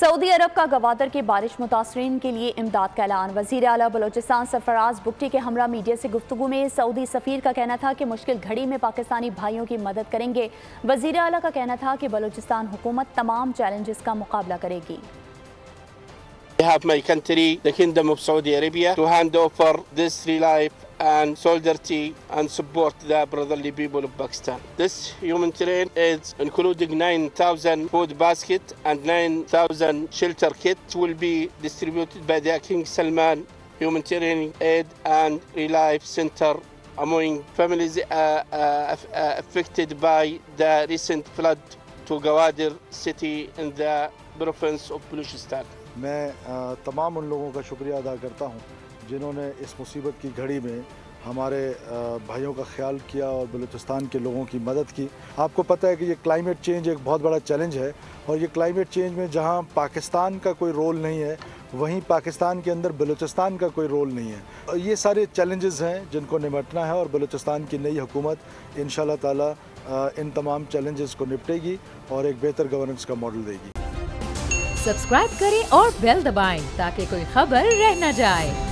Saudi अरब का गवादर की बारिश मुतासरीन के लिए इमदाद का ऐलान। वज़ीर आला बलोचिस्तान सरफराज बुगटी के हमरा मीडिया से गुफ्तगू में सऊदी सफ़ीर का कहना था कि मुश्किल घड़ी में पाकिस्तानी भाइयों की मदद करेंगे। वज़ीर आला का कहना था कि बलोचिस्तान हुकूमत तमाम चैलेंजेस का मुकाबला करेगी। I have my country, the Kingdom of Saudi Arabia, to hand over this relief and solidarity and support the brotherly people of Pakistan. This humanitarian aid, including 9,000 food baskets and 9,000 shelter kits, will be distributed by the King Salman Humanitarian Aid and Relief Center among families affected by the recent flood to Gawadir city in the province of Balochistan. मैं तमाम उन लोगों का शुक्रिया अदा करता हूं जिन्होंने इस मुसीबत की घड़ी में हमारे भाइयों का ख्याल किया और बलूचिस्तान के लोगों की मदद की। आपको पता है कि ये क्लाइमेट चेंज एक बहुत बड़ा चैलेंज है और ये क्लाइमेट चेंज में जहां पाकिस्तान का कोई रोल नहीं है, वहीं पाकिस्तान के अंदर बलूचिस्तान का कोई रोल नहीं है। ये सारे चैलेंजेस हैं जिनको निपटना है और बलूचिस्तान की नई हुकूमत इंशाल्लाह ताला इन तमाम चैलेंजेस को निपटेगी और एक बेहतर गवर्नेंस का मॉडल देगी। सब्सक्राइब करें और बेल दबाएं ताकि कोई खबर रह न जाए।